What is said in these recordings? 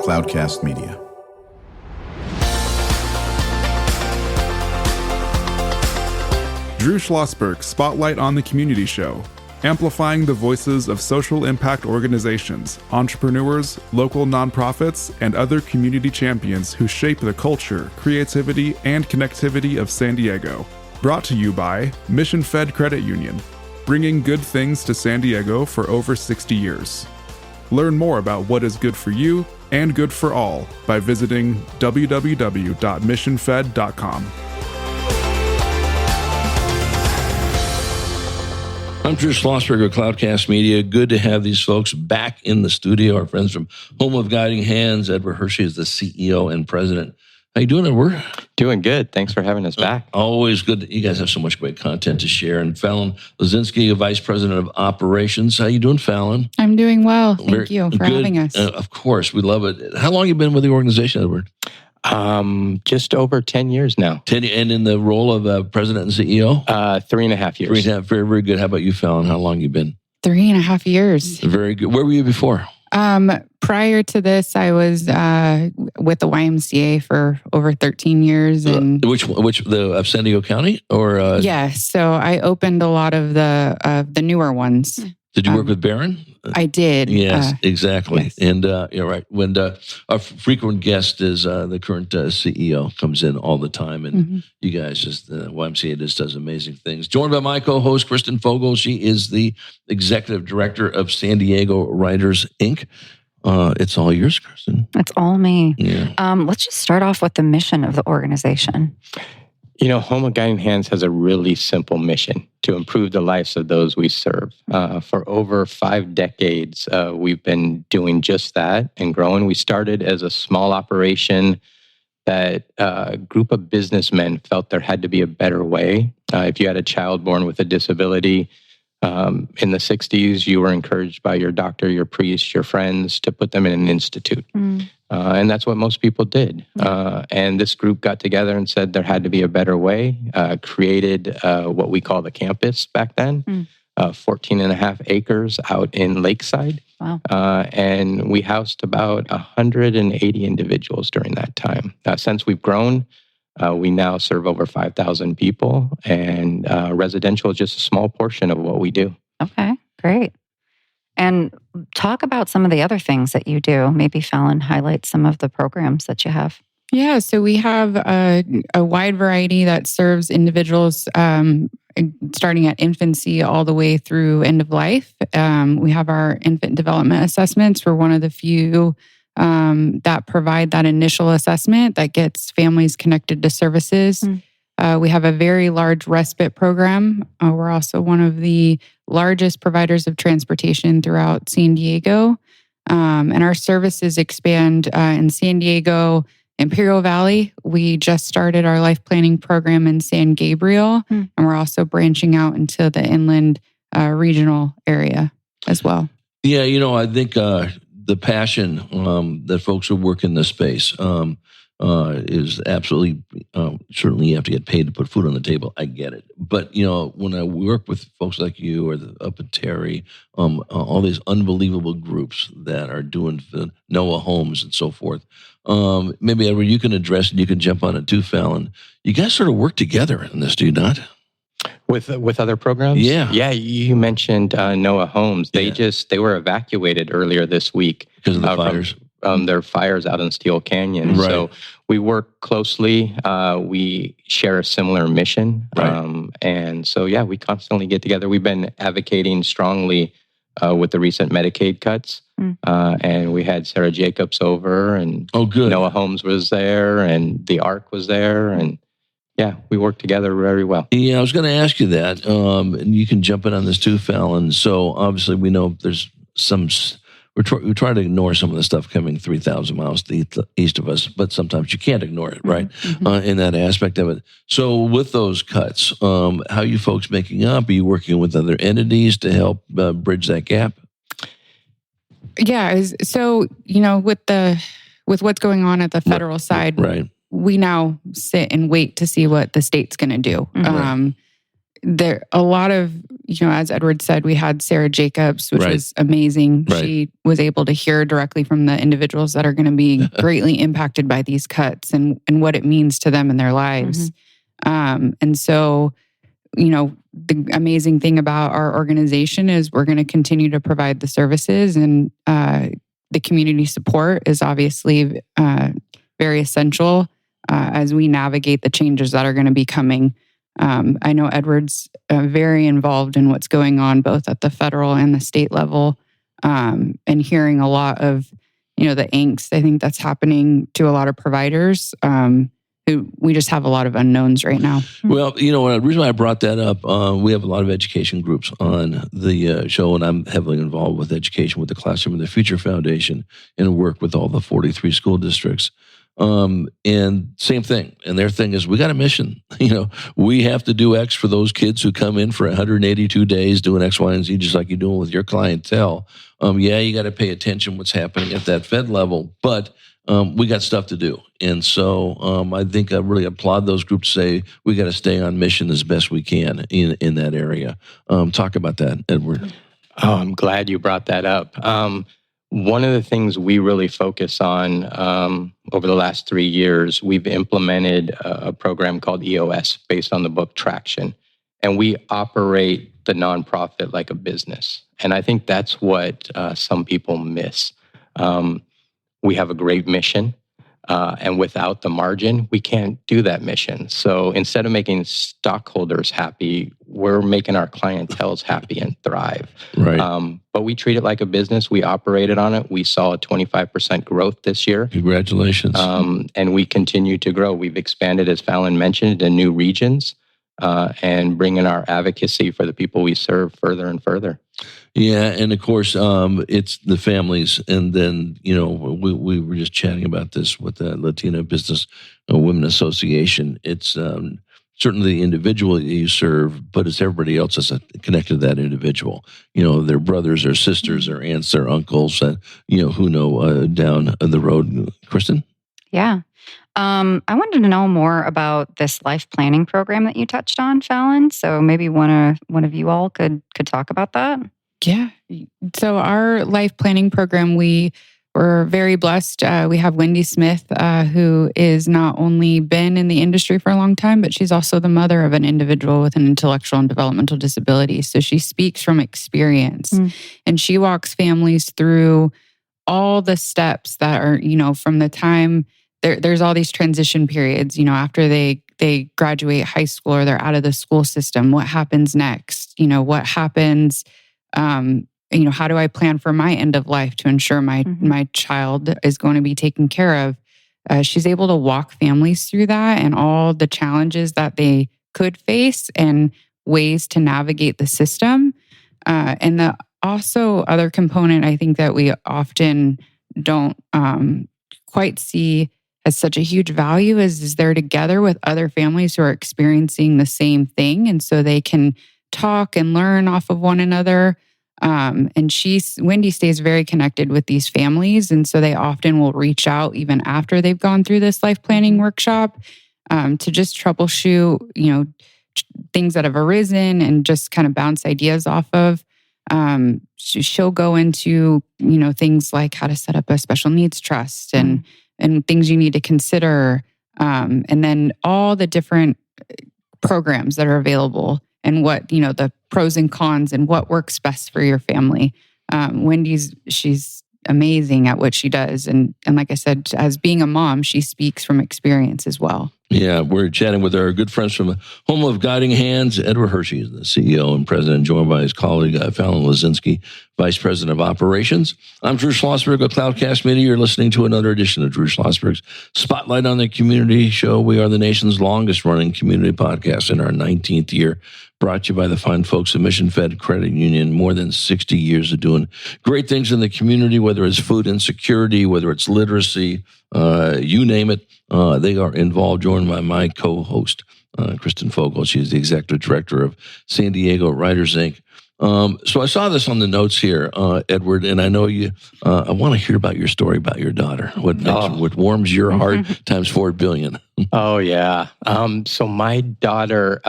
Cloudcast Media. Drew Schlosberg Spotlight on the Community Show, amplifying the voices of social impact organizations, entrepreneurs, local nonprofits, and other community champions who shape the culture, creativity, and connectivity of San Diego. Brought to you by Mission Fed Credit Union, bringing good things to San Diego for over 60 years. Learn more about what is good for you and good for all by visiting www.missionfed.com. I'm Drew Schlosberg of Cloudcast Media. Good to have these folks back in the studio. Our friends from Home of Guiding Hands. Edward Hershey is the CEO and president. How you doing, Edward? Doing good. Thanks for having us back. Always good. You guys have so much great content to share. And Falon Leszczynski, Vice President of Operations. How you doing, Falon? I'm doing well. Thank you for having us. Of course. We love it. How long have you been with the organization, Edward? Just over 10 years now. 10, and in the role of president and CEO? 3.5 years. 3.5. Very, very good. How about you, Falon? How long have you been? 3.5 years. Very good. Where were you before? Prior to this, I was with the YMCA for over 13 years. And which of San Diego County or? Yeah, so I opened a lot of the newer ones. Did you work with Barron? I did. Yes, exactly. Yes. And you're right. When our frequent guest is the current CEO, comes in all the time, and you guys just YMCA just does amazing things. Joined by my co-host Kristen Fogel. She is the executive director of San Diego Writers Inc. It's all yours, Kristen. It's all me. Yeah. Let's just start off with the mission of the organization. You know, Home of Guiding Hands has a really simple mission: to improve the lives of those we serve. For over 5 decades, we've been doing just that and growing. We started as a small operation that a group of businessmen felt there had to be a better way. If you had a child born with a disability, in the 60s, you were encouraged by your doctor, your priest, your friends to put them in an institute. And that's what most people did. And this group got together and said there had to be a better way, created what we call the campus back then, 14.5 acres out in Lakeside. Wow. And we housed about 180 individuals during that time. Since we've grown, we now serve over 5,000 people, and residential is just a small portion of what we do. Okay, great. And talk about some of the other things that you do. Maybe Falon, highlight some of the programs that you have. Yeah, so we have a wide variety that serves individuals starting at infancy all the way through end of life. We have our infant development assessments. We're one of the few that provide that initial assessment that gets families connected to services. We have a very large respite program. We're also one of the largest providers of transportation throughout San Diego. And our services expand in San Diego, Imperial Valley. We just started our life planning program in San Gabriel, and we're also branching out into the inland regional area as well. Yeah, you know, I think the passion that folks who work in this space is absolutely, certainly you have to get paid to put food on the table. I get it. But, you know, when I work with folks like you or up at Terry, all these unbelievable groups that are doing the Noah Homes and so forth, maybe Edward, you can address and you can jump on it too, Falon. You guys sort of work together in this, do you not? With other programs? Yeah, you mentioned Noah Homes. They were evacuated earlier this week because of the fires. Their fires out in Steel Canyon. Right. So we work closely. We share a similar mission. Right. And so, yeah, we constantly get together. We've been advocating strongly with the recent Medicaid cuts. And we had Sarah Jacobs over, and Noah Homes was there, and the ARC was there, and yeah, we work together very well. Yeah, I was going to ask you that, and you can jump in on this too, Falon. So obviously we know there's some, we try to ignore some of the stuff coming 3,000 miles to the east of us, but sometimes you can't ignore it, right, in that aspect of it. So with those cuts, how are you folks making up? Are you working with other entities to help bridge that gap? Yeah, so, you know, with what's going on at the federal side, right, we now sit and wait to see what the state's going to do. there a lot of, as Edward said, we had Sarah Jacobs, which was amazing. Right. She was able to hear directly from the individuals that are going to be greatly impacted by these cuts and what it means to them in their lives. And so, the amazing thing about our organization is we're going to continue to provide the services, and the community support is obviously very essential as we navigate the changes that are going to be coming. I know Edward's very involved in what's going on both at the federal and the state level, and hearing a lot of, the angst I think that's happening to a lot of providers. We just have a lot of unknowns right now. Well, the reason why I brought that up, we have a lot of education groups on the show, and I'm heavily involved with education with the Classroom of the Future Foundation and work with all the 43 school districts. And same thing. And their thing is, we got a mission. We have to do X for those kids who come in for 182 days doing X, Y, and Z, just like you're doing with your clientele. You got to pay attention what's happening at that Fed level, but we got stuff to do. And so I think I really applaud those groups, say we got to stay on mission as best we can in that area. Talk about that, Edward. Oh, I'm glad you brought that up. One of the things we really focus on over the last 3 years, we've implemented a program called EOS based on the book Traction. And we operate the nonprofit like a business. And I think that's what some people miss. We have a great mission, and without the margin, we can't do that mission. So instead of making stockholders happy, we're making our clientels happy and thrive. Right. But we treat it like a business. We operated on it. We saw a 25% growth this year. Congratulations. And we continue to grow. We've expanded, as Falon mentioned, in new regions and bringing our advocacy for the people we serve further and further. Yeah, and of course, it's the families. And then, we were just chatting about this with the Latina Business Women Association. It's certainly the individual that you serve, but it's everybody else that's connected to that individual. Their brothers, their sisters, their aunts, their uncles, who know down the road. Kristen? Yeah. I wanted to know more about this life planning program that you touched on, Falon. So maybe one of you all could talk about that. Yeah. So our life planning program, we were very blessed. We have Wendy Smith, who is not only been in the industry for a long time, but she's also the mother of an individual with an intellectual and developmental disability. So she speaks from experience, and she walks families through all the steps that are, from the time there's all these transition periods, after they graduate high school or they're out of the school system, what happens next? What happens? How do I plan for my end of life to ensure my child is going to be taken care of? She's able to walk families through that and all the challenges that they could face and ways to navigate the system. And the also other component I think that we often don't quite see as such a huge value is they're together with other families who are experiencing the same thing. And so they can talk and learn off of one another. And Wendy stays very connected with these families. And so they often will reach out even after they've gone through this life planning workshop to just troubleshoot, things that have arisen and just kind of bounce ideas off of. She'll go into, things like how to set up a special needs trust and things you need to consider. And then all the different programs that are available and what, the pros and cons and what works best for your family. She's amazing at what she does. And like I said, as being a mom, she speaks from experience as well. Yeah, we're chatting with our good friends from Home of Guiding Hands. Edward Hershey is the CEO and president, joined by his colleague, Falon Leszczynski, vice president of operations. I'm Drew Schlosberg of Cloudcast Media. You're listening to another edition of Drew Schlosberg's Spotlight on the Community Show. We are the nation's longest running community podcast in our 19th year, brought to you by the fine folks of Mission Fed Credit Union. More than 60 years of doing great things in the community, whether it's food insecurity, whether it's literacy, you name it. They are involved, joined by my co-host, Kristen Fogel. She's the executive director of San Diego Writers Inc. So I saw this on the notes here, Edward, and I know you. I want to hear about your story about your daughter. What warms your heart times 4 billion. Oh yeah. So my daughter.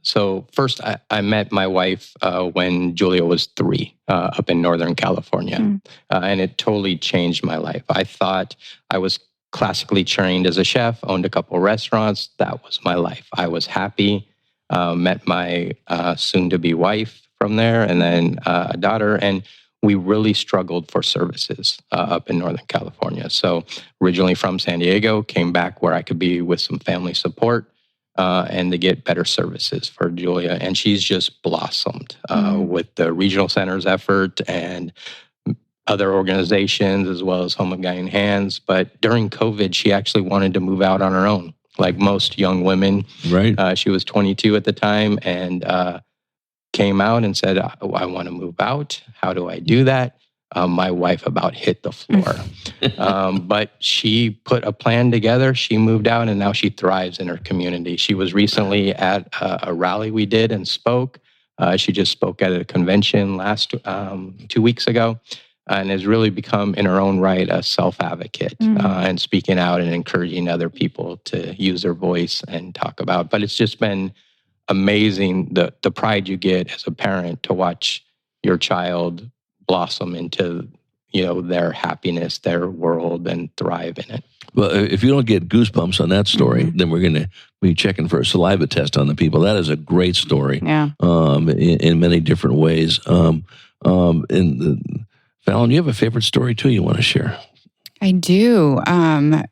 So first, I met my wife when Julia was 3, up in Northern California, and it totally changed my life. I thought I was classically trained as a chef, owned a couple of restaurants. That was my life. I was happy. Met my soon-to-be wife from there, and then a daughter, and we really struggled for services up in Northern California. So originally from San Diego, came back where I could be with some family support and to get better services for Julia. And she's just blossomed with the regional center's effort and other organizations, as well as Home of Guiding Hands. But during COVID, she actually wanted to move out on her own, like most young women. Right. She was 22 at the time, and came out and said, I want to move out. How do I do that? My wife about hit the floor. But she put a plan together. She moved out, and now she thrives in her community. She was recently at a rally we did and spoke. She just spoke at a convention 2 weeks ago, and has really become, in her own right, a self-advocate and speaking out and encouraging other people to use their voice and talk about. But it's just been amazing, the pride you get as a parent to watch your child blossom into, their happiness, their world, and thrive in it. Well, if you don't get goosebumps on that story, then we're going to be checking for a saliva test on the people. That is a great story. Yeah. In many different ways. Fallon, you have a favorite story too you want to share? I do.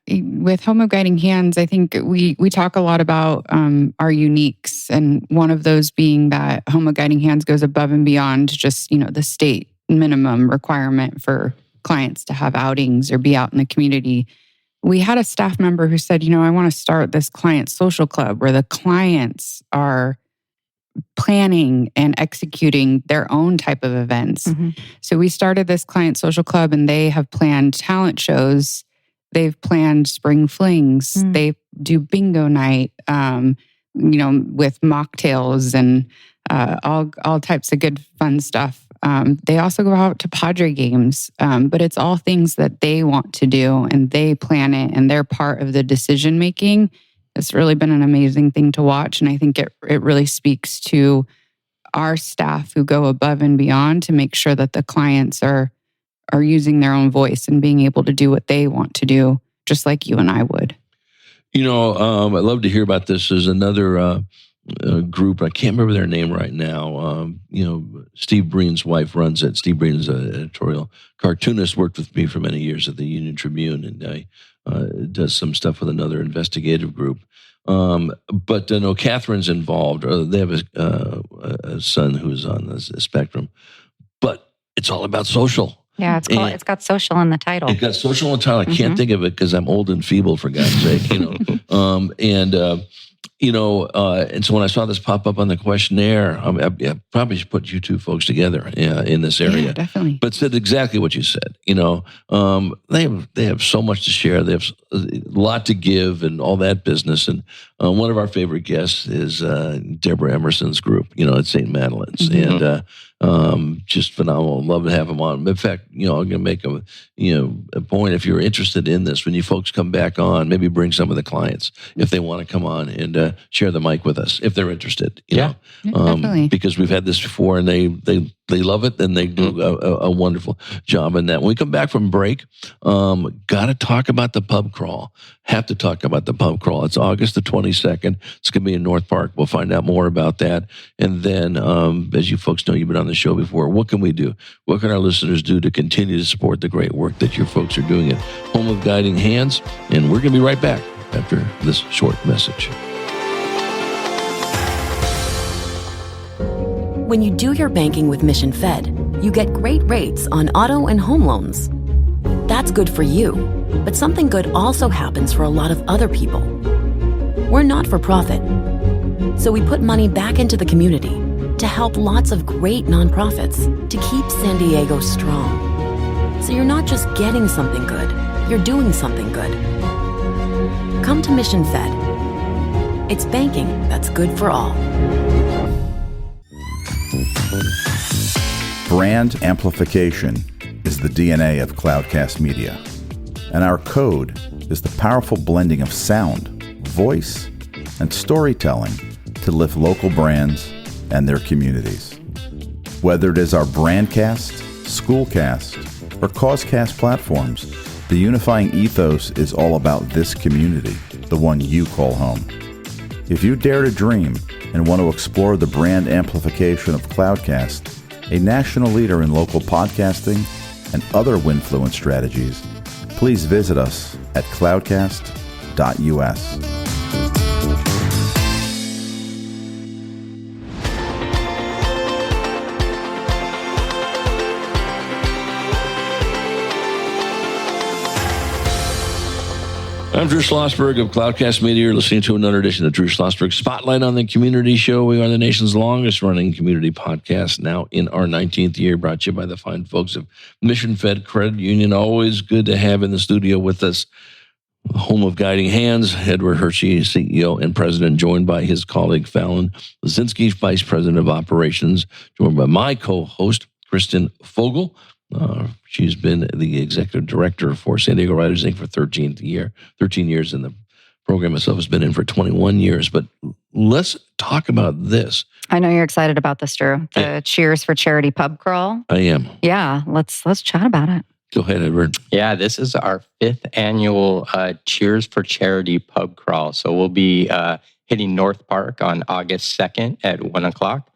With Home of Guiding Hands, I think we talk a lot about our uniques, and one of those being that Home of Guiding Hands goes above and beyond just, the state minimum requirement for clients to have outings or be out in the community. We had a staff member who said, I want to start this client social club where the clients are planning and executing their own type of events. So we started this client social club, and they have planned talent shows. They've planned spring flings. They do bingo night, with mocktails and all types of good fun stuff. They also go out to Padre games, but it's all things that they want to do, and they plan it, and they're part of the decision making. It's really been an amazing thing to watch, and I think it really speaks to our staff who go above and beyond to make sure that the clients are using their own voice and being able to do what they want to do, just like you and I would. I'd love to hear about this. There's another group, I can't remember their name right now. Steve Breen's wife runs it. Steve Breen is an editorial cartoonist, worked with me for many years at the Union Tribune, and does some stuff with another investigative group. But no, Catherine's involved. They have a son who's on the spectrum. But it's all about social. Yeah, it's got social in the title. It's got social in the title. I can't think of it because I'm old and feeble, for God's sake. And so when I saw this pop up on the questionnaire, I probably should put you two folks together in this area. Yeah, definitely. But said exactly what you said. They have so much to share. They have a lot to give and all that business. And one of our favorite guests is Deborah Emerson's group, at St. Madeline's. And just phenomenal. Love to have them on. In fact, I'm going to make a point. If you're interested in this, when you folks come back on, maybe bring some of the clients if they want to come on and share the mic with us if they're interested. Definitely. Because we've had this before, and they love it, and they do a wonderful job in that. When we come back from break, got to talk about the pub crawl. Have to talk about the pub crawl. It's August the 22nd. It's going to be in North Park. We'll find out more about that. And then, as you folks know, you've been on the show before. What can we do? What can our listeners do to continue to support the great work that your folks are doing at Home of Guiding Hands? And we're going to be right back after this short message. When you do your banking with Mission Fed, you get great rates on auto and home loans. That's good for you, but something good also happens for a lot of other people. We're not for profit, so we put money back into the community to help lots of great nonprofits to keep San Diego strong. So you're not just getting something good, you're doing something good. Come to Mission Fed. It's banking that's good for all. Brand amplification is the DNA of Cloudcast Media, and our code is the powerful blending of sound, voice, and storytelling to lift local brands and their communities. Whether it is our Brandcast, Schoolcast, or Causecast platforms, the unifying ethos is all about this community, the one you call home. If you dare to dream and want to explore the brand amplification of Cloudcast, a national leader in local podcasting and other Winfluence strategies, please visit us at cloudcast.us. I'm Drew Schlosberg of Cloudcast Media. You're listening to another edition of Drew Schlosberg Spotlight on the Community Show. We are the nation's longest running community podcast, now in our 19th year, brought to you by the fine folks of Mission Fed Credit Union. Always good to have in the studio with us, home of Guiding Hands, Edward Hershey, CEO and president, joined by his colleague Falon Leszczynski, vice president of operations, joined by my co-host, Kristen Fogel. She's been the executive director for San Diego Writers Inc. for 13 years, and the program itself has been in for 21 years. But let's talk about this. I know you're excited about this, Drew. The Cheers for Charity pub crawl. I am. Yeah, let's chat about it. Go ahead, Edward. Yeah, this is our 5th annual Cheers for Charity pub crawl. So we'll be hitting North Park on August 2nd at 1 o'clock.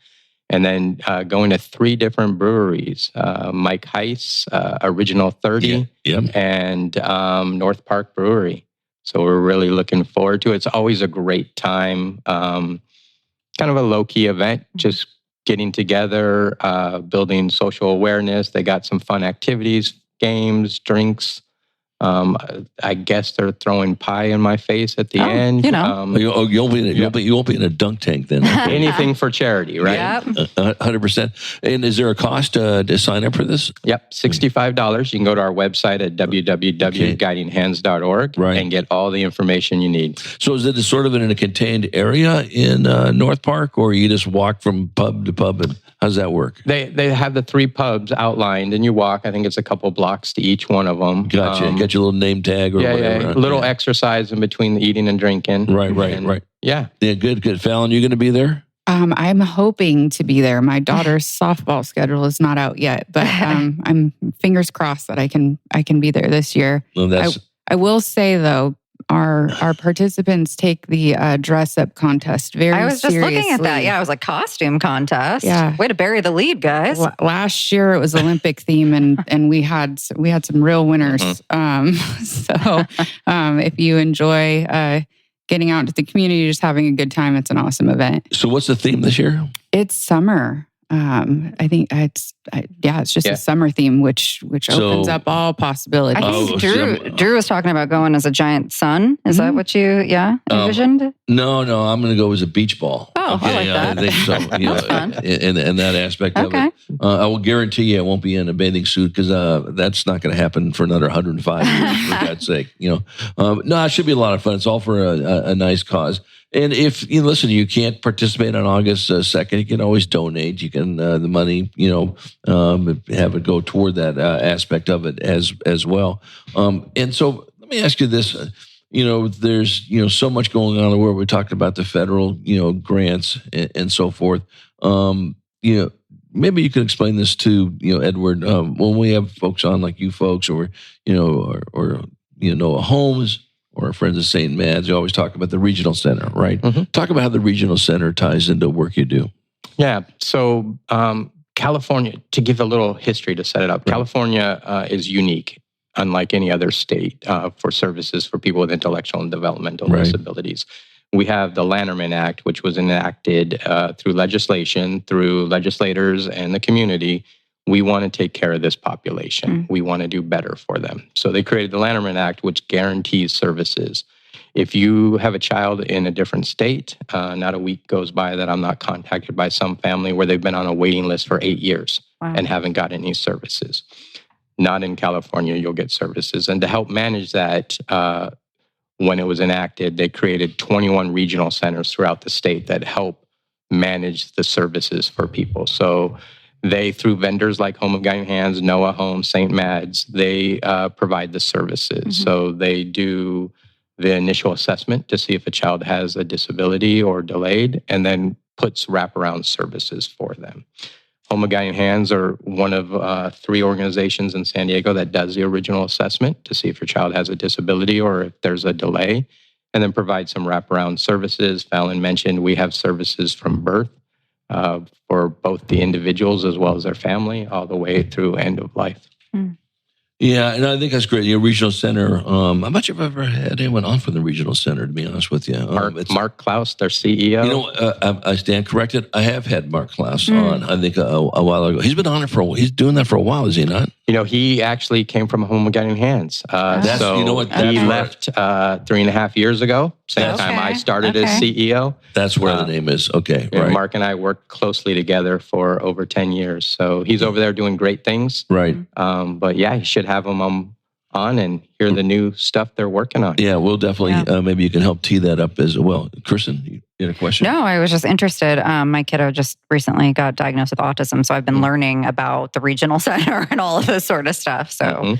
And then going to 3 different breweries, Mike Heiss, Original 30, and North Park Brewery. So we're really looking forward to it. It's always a great time, kind of a low-key event, just getting together, building social awareness. They got some fun activities, games, drinks. I guess they're throwing pie in my face at the end. You know. You won't be in a dunk tank then. Anything for charity, right? Yep. 100%. And is there a cost to sign up for this? Yep, $65. You can go to our website at www.guidinghands.org and get all the information you need. So is it sort of in a contained area in North Park, or you just walk from pub to pub? And how does that work? They have the 3 pubs outlined, and you walk. I think it's a couple blocks to each one of them. Gotcha. Get your little name tag or whatever. Yeah. Little exercise in between the eating and drinking. Right. Yeah. Yeah, good. Fallon, you going to be there? I'm hoping to be there. My daughter's softball schedule is not out yet, but I'm fingers crossed that I can be there this year. Well, I will say though, our participants take the dress up contest very seriously. I was just looking at that. Yeah, it was a costume contest. Yeah. Way to bury the lead, guys. Last year it was Olympic theme, and we had some real winners. So if you enjoy getting out into the community, just having a good time, it's an awesome event. So what's the theme this year? It's summer. I think it's just a summer theme, which opens up all possibilities. I think Drew was talking about going as a giant sun. Is that what you envisioned? No, I'm going to go as a beach ball. Oh, okay, I like that. I think so. That's fun. In that aspect of it. I will guarantee you I won't be in a bathing suit because that's not going to happen for another 105 years, for God's sake. No, it should be a lot of fun. It's all for a nice cause. And if you can't participate on August 2nd, you can always donate. You can the money, have it go toward that aspect of it as well. And so let me ask you this: there's so much going on in the world. We talked about the federal grants and so forth. Maybe you could explain this to Edward when we have folks on like you folks or Noah Holmes. Or our friends at St. Mads, you always talk about the regional center, right? Mm-hmm. Talk about how the regional center ties into work you do. Yeah. So California, to give a little history to set it up, California is unique, unlike any other state, for services for people with intellectual and developmental disabilities. We have the Lanterman Act, which was enacted through legislation, through legislators and the community. We want to take care of this population. We want to do better for them. So they created the Lanterman Act, which guarantees services. If you have a child in a different state, not a week goes by that I'm not contacted by some family where they've been on a waiting list for 8 years and haven't got any services. Not in California, you'll get services. And to help manage that, when it was enacted, they created 21 regional centers throughout the state that help manage the services for people. So They, through vendors like Home of Guiding Hands, Noah Home, St. Mad's, they provide the services. So they do the initial assessment to see if a child has a disability or delayed, and then puts wraparound services for them. Home of Guiding Hands are one of 3 organizations in San Diego that does the original assessment to see if your child has a disability or if there's a delay, and then provide some wraparound services. Falon mentioned we have services from birth for both the individuals as well as their family, all the way through end of life. Yeah, and I think that's great. Your regional center, I'm not sure if I've ever had anyone on from the regional center, to be honest with you. Mark Klaus, their CEO. You know, I stand corrected. I have had Mark Klaus on, I think, a while ago. He's been on it for a while. He's doing that for a while, is he not? You know, he actually came from Home of Guiding Hands. So you know what, he left 3.5 years ago, same time I started as CEO. That's where the name is. Okay, and right. Mark and I worked closely together for over 10 years. So he's over there doing great things. Right. But yeah, you should have him on and hear the new stuff they're working on. Yeah, we'll definitely, maybe you can help tee that up as well. Kristen, you had a question? No, I was just interested. My kiddo just recently got diagnosed with autism, so I've been learning about the regional center and all of this sort of stuff. So,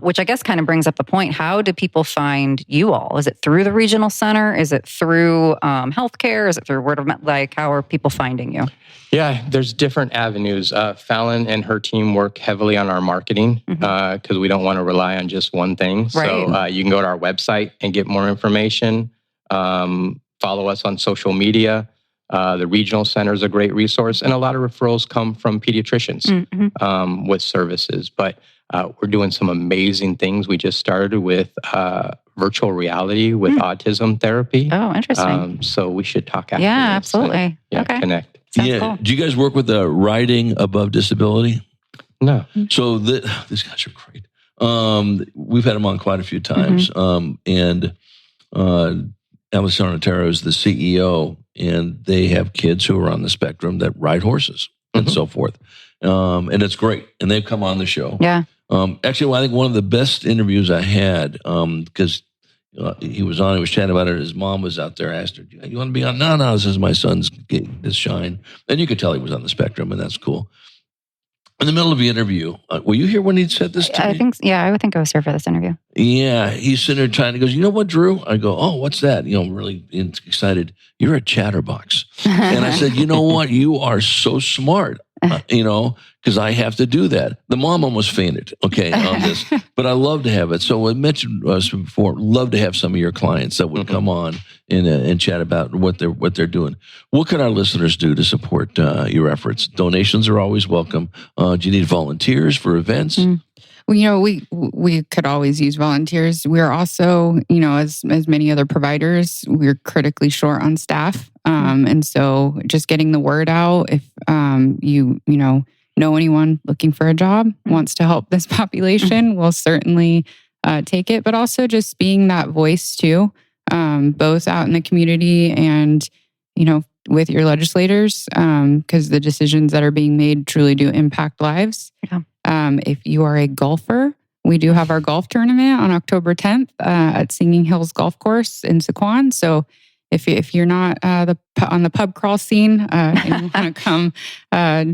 which I guess kind of brings up the point, how do people find you all? Is it through the regional center? Is it through healthcare? Is it through word of mouth? Like, how are people finding you? Yeah, there's different avenues. Falon and her team work heavily on our marketing because we don't want to rely on just one thing. Right. So you can go to our website and get more information. Follow us on social media. The regional center is a great resource, and a lot of referrals come from pediatricians with services. But we're doing some amazing things. We just started with virtual reality with autism therapy. Oh, interesting. So we should talk after. Yeah, this absolutely. And, connect. Sounds cool. Do you guys work with riding above disability? No. So these guys are great. We've had them on quite a few times. And Alison Otero is the CEO, and they have kids who are on the spectrum that ride horses and so forth. And it's great. And they've come on the show. Yeah. Actually, I think one of the best interviews I had, because he was on, he was chatting about it. His mom was out there, asked her, "You want to be on?" No, this is my son's his shine. And you could tell he was on the spectrum, and that's cool. In the middle of the interview, were you here when he said this to me? I would think I was here for this interview. Yeah, he's sitting there trying to go, "You know what, Drew?" I go, "Oh, what's that?" Really excited. "You're a chatterbox." And I said, "You know what? You are so smart." Because I have to do that. The mom almost fainted, on this. But I love to have it. So I mentioned before, love to have some of your clients that would come on and chat about what they're doing. What can our listeners do to support your efforts? Donations are always welcome. Do you need volunteers for events? Well, we could always use volunteers. We're also, as many other providers, we're critically short on staff. And so just getting the word out, if you know anyone looking for a job, wants to help this population, we'll certainly take it. But also just being that voice too, both out in the community and, with your legislators, because the decisions that are being made truly do impact lives. Yeah. If you are a golfer, we do have our golf tournament on October 10th at Singing Hills Golf Course in Sequan. So if you're not on the pub crawl scene and you want to come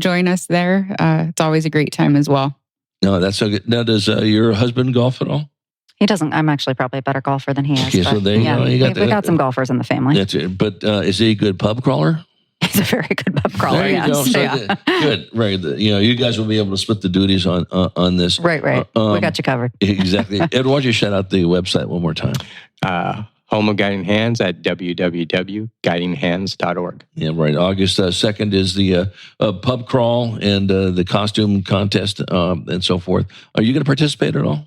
join us there, it's always a great time as well. No, that's so good. Now, does your husband golf at all? He doesn't. I'm actually probably a better golfer than he is. Okay, so there you go. We got some golfers in the family. That's it. But is he a good pub crawler? He's a very good pub crawler. There you go. So Yeah. Good. Right. You guys will be able to split the duties on this. Right. We got you covered. Exactly. Ed, why don't you shout out the website one more time? Home of Guiding Hands at www.guidinghands.org. Yeah, right. August 2nd is the pub crawl and the costume contest and so forth. Are you going to participate at all?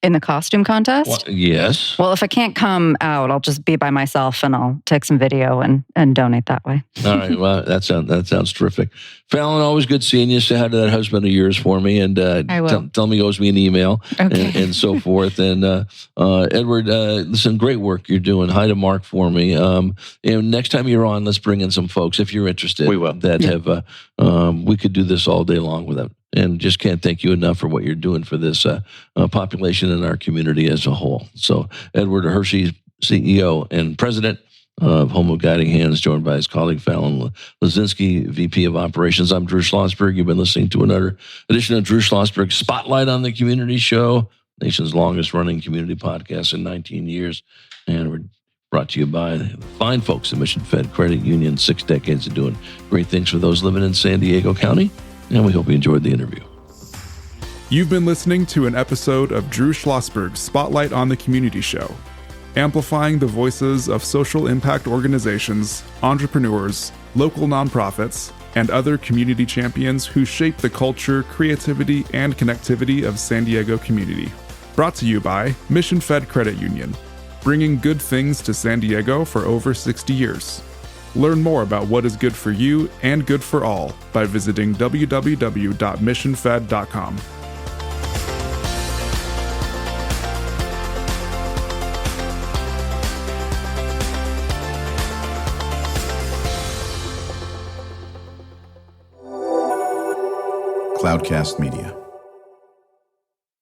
In the costume contest? Well, yes. Well, if I can't come out, I'll just be by myself and I'll take some video and donate that way. All right. Well, that sounds terrific. Falon, always good seeing you. Say hi to that husband of yours for me, and I will. Tell him he owes me an email and so forth. And Edward, listen, great work you're doing. Hi to Mark for me. And next time you're on, let's bring in some folks if you're interested. We will. That have we could do this all day long with them. And just can't thank you enough for what you're doing for this population and our community as a whole. So, Edward Hershey, CEO and President of Home of Guiding Hands, joined by his colleague Falon Leszczynski, VP of Operations. I'm Drew Schlosberg. You've been listening to another edition of Drew Schlosberg Spotlight on the Community Show, nation's longest running community podcast in 19 years. And we're brought to you by the fine folks at Mission Fed Credit Union, 6 decades of doing great things for those living in San Diego County. And we hope you enjoyed the interview. You've been listening to an episode of Drew Schlosberg's Spotlight on the Community Show, amplifying the voices of social impact organizations, entrepreneurs, local nonprofits, and other community champions who shape the culture, creativity, and connectivity of San Diego community. Brought to you by Mission Fed Credit Union, bringing good things to San Diego for over 60 years. Learn more about what is good for you and good for all by visiting www.missionfed.com. Cloudcast Media.